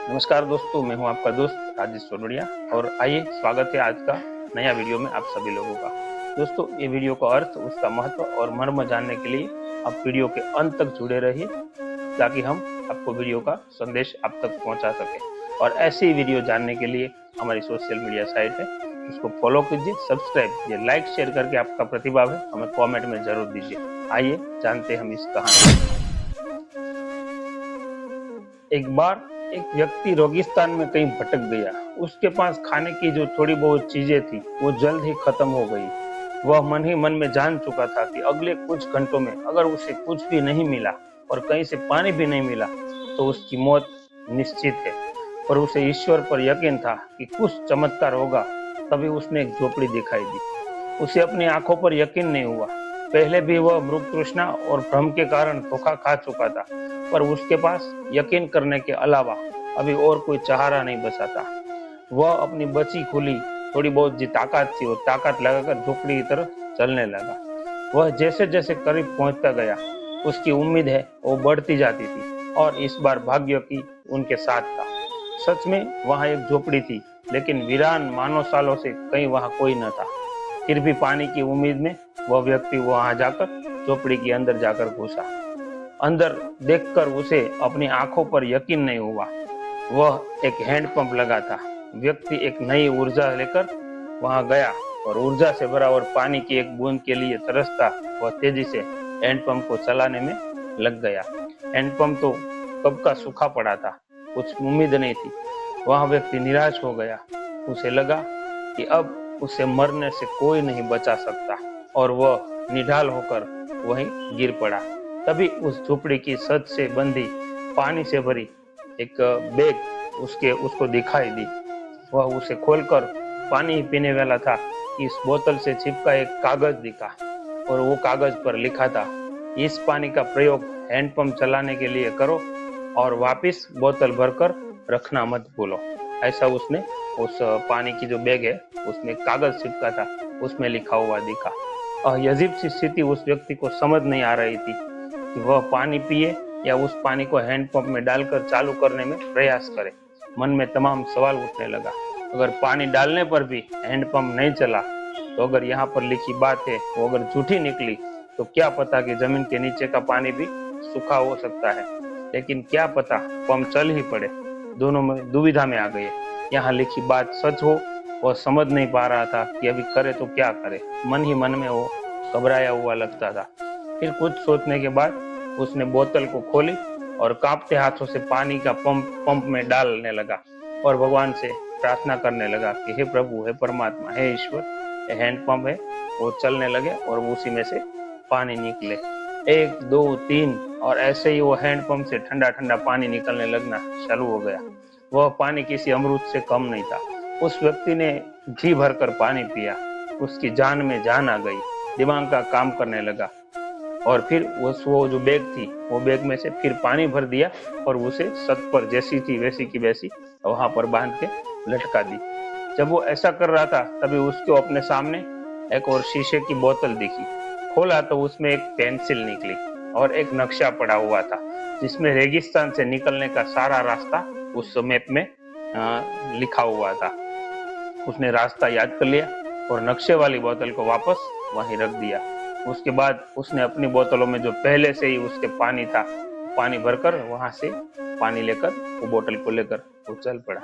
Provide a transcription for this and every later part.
नमस्कार दोस्तों, मैं हूं आपका दोस्त राजेश सोनड़िया और आइए स्वागत है आज का नया वीडियो में आप सभी लोगों का। दोस्तों, ये वीडियो का अर्थ, उसका महत्व और मर्म जानने के लिए आप वीडियो के अंत तक जुड़े रहिए ताकि हम आपको वीडियो का संदेश आप तक पहुंचा सके। और ऐसी वीडियो जानने के लिए हमारी सोशल मीडिया साइट है, उसको फॉलो कीजिए, सब्सक्राइब कीजिए, लाइक शेयर करके आपका प्रतिभाव है हमें कॉमेंट में जरूर दीजिए। आइए जानते हैं हम इस कहानी। एक बार एक व्यक्ति रेगिस्तान में कहीं भटक गया। उसके पास खाने की जो थोड़ी बहुत चीजें थी वो जल्द ही खत्म हो गई। वह मन ही मन में जान चुका था कि अगले कुछ घंटों में अगर उसे कुछ भी नहीं मिला और कहीं से पानी भी नहीं मिला तो उसकी मौत निश्चित है। पर उसे ईश्वर पर यकीन था कि कुछ चमत्कार होगा। तभी उसने एक झोपड़ी दिखाई दी। उसे अपनी आंखों पर यकीन नहीं हुआ। पहले भी वह मृग तृष्णा और भ्रम के कारण धोखा खा चुका था, पर उसके पास यकीन करने के अलावा अभी और कोई सहारा नहीं बचा था। वह अपनी बची खुली थोड़ी बहुत जी ताकत थी वो ताकत लगाकर झोपड़ी की तरफ चलने लगा। वह जैसे जैसे करीब पहुंचता गया, उसकी उम्मीद है वो बढ़ती जाती थी और इस बार भाग्य की उनके साथ था। सच में वहां एक झोपड़ी थी, लेकिन वीरान मानव सालों से कहीं वहां कोई न था। फिर भी पानी की उम्मीद में वह व्यक्ति वहां जाकर झोपड़ी के अंदर जाकर घुसा। अंदर देखकर उसे अपनी आंखों पर यकीन नहीं हुआ। वह एक हैंडपंप लगा था। व्यक्ति एक नई ऊर्जा लेकर वहां गया और ऊर्जा से भरा और पानी की एक बूंद के लिए तरसता वह तेजी से हैंडपंप को चलाने में लग गया। हैंडपंप तो कब का सूखा पड़ा था, कुछ उम्मीद नहीं थी। वह व्यक्ति निराश हो गया। उसे लगा कि अब उसे मरने से कोई नहीं बचा सकता और वह निढाल होकर वहीं गिर पड़ा। तभी उस झोपड़ी की छत से बंधी पानी से भरी एक बैग उसको दिखाई दी। वह उसे खोलकर पानी पीने वाला था। इस बोतल से चिपका एक कागज दिखा और वो कागज पर लिखा था, इस पानी का प्रयोग हैंडपंप चलाने के लिए करो और वापस बोतल भरकर रखना मत भूलो। ऐसा उसने उस पानी की जो बैग है उसमें कागज चिपका था, उसमें लिखा हुआ दिखा। अजीब सी स्थिति उस व्यक्ति को समझ नहीं आ रही थी कि वह पानी पिए या उस पानी को हैंडपंप में डालकर चालू करने में प्रयास करे। मन में तमाम सवाल उठने लगा। अगर पानी डालने पर भी हैंडपंप नहीं चला तो अगर यहाँ पर लिखी बात है वो अगर झूठी निकली तो क्या पता कि जमीन के नीचे का पानी भी सूखा हो सकता है। लेकिन क्या पता पंप चल ही पड़े। दोनों में दुविधा में आ गए। यहाँ लिखी बात सच हो, वह समझ नहीं पा रहा था कि अभी करे तो क्या करे। मन ही मन में वो घबराया हुआ लगता था। फिर कुछ सोचने के बाद उसने बोतल को खोली और कांपते हाथों से पानी का पंप में डालने लगा और भगवान से प्रार्थना करने लगा कि हे प्रभु, हे परमात्मा, हे ईश्वर, ये हैंडपंप है वो चलने लगे और उसी में से पानी निकले। 1 2 3 और ऐसे ही वो हैंडपंप से ठंडा ठंडा पानी निकलने लगना चालू हो गया। वह पानी किसी अमृत से कम नहीं था। उस व्यक्ति ने जी भरकर पानी पिया। उसकी जान में जान आ गई। दिमाग का काम करने लगा और फिर वो जो बैग थी वो बैग में से फिर पानी भर दिया और उसे छत पर जैसी थी वैसी की वैसी वहां पर बांध के लटका दी। जब वो ऐसा कर रहा था तभी उसको अपने सामने एक और शीशे की बोतल दिखी। खोला तो उसमें एक पेंसिल निकली और एक नक्शा पड़ा हुआ था जिसमें रेगिस्तान से निकलने का सारा रास्ता उस मैप में लिखा हुआ था। उसने रास्ता याद कर लिया और नक्शे वाली बोतल को वापस वहीं रख दिया। उसके बाद उसने अपनी बोतलों में जो पहले से ही उसके पानी था, पानी भरकर वहां से पानी लेकर वो बोतल को लेकर वो चल पड़ा।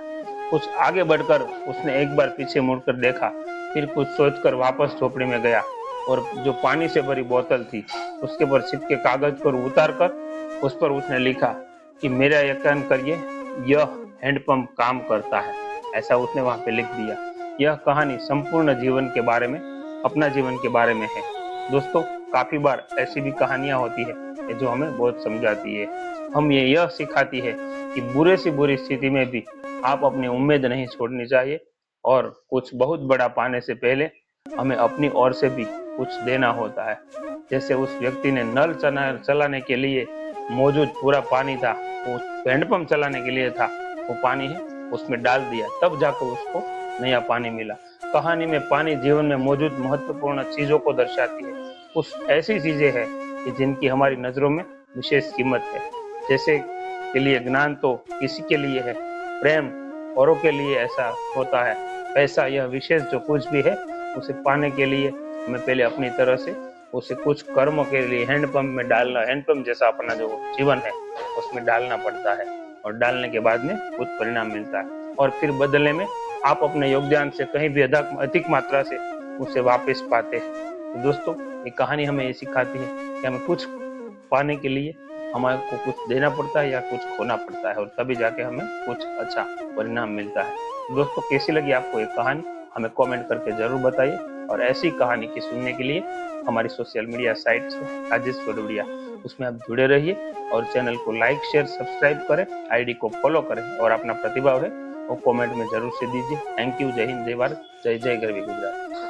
कुछ आगे बढ़कर उसने एक बार पीछे मुड़कर देखा, फिर कुछ सोचकर वापस झोपड़ी में गया और जो पानी से भरी बोतल थी उसके पर चिपके कागज पर उतार कर उस पर उसने लिखा कि मेरा यकीन करिए, यह हैंडपंप काम करता है। ऐसा उसने वहां पे लिख दिया। यह कहानी संपूर्ण जीवन के बारे में, अपना जीवन के बारे में है। दोस्तों, काफी बार ऐसी भी कहानियां होती है जो हमें बहुत समझाती है। हम यह सिखाती है कि बुरे से बुरी स्थिति में भी आप अपनी उम्मीद नहीं छोड़नी चाहिए और कुछ बहुत बड़ा पाने से पहले हमें अपनी ओर से भी कुछ देना होता है। जैसे उस व्यक्ति ने नल चलाने के लिए मौजूद पूरा पानी था, वो हैंडपंप चलाने के लिए था, वो पानी है उसमें डाल दिया, तब जाकर उसको नया पानी मिला। कहानी में पानी जीवन में मौजूद महत्वपूर्ण चीजों को दर्शाती है। कुछ ऐसी चीजें हैं कि जिनकी हमारी नजरों में विशेष कीमत है। जैसे के लिए ज्ञान तो किसी के लिए है, प्रेम औरों के लिए ऐसा होता है। पैसा यह विशेष जो कुछ भी है उसे पाने के लिए हमें पहले अपनी तरह से उसे कुछ कर्मों के लिए हैंडपंप में डालना, हैंडपंप जैसा अपना जो जीवन है उसमें डालना पड़ता है और डालने के बाद में कुछ परिणाम मिलता है और फिर बदले में आप अपने योगदान से कहीं भी अधिक मात्रा से उसे वापस पाते हैं। तो दोस्तों ये कहानी हमें ये सिखाती है कि हमें कुछ पाने के लिए हमारे को कुछ देना पड़ता है या कुछ खोना पड़ता है और तभी जाके हमें कुछ अच्छा परिणाम मिलता है। तो दोस्तों कैसी लगी आपको ये कहानी हमें कमेंट करके जरूर बताइए और ऐसी कहानी की सुनने के लिए हमारी सोशल मीडिया साइट है राजेश वडोडिया, उसमें आप जुड़े रहिए और चैनल को लाइक शेयर सब्सक्राइब करें, आईडी को फॉलो करें और अपना प्रतिभाव है वो कमेंट में जरूर से दीजिए। Thank you. जय हिंद, जय भारत, जय जय गरवी गुजरात।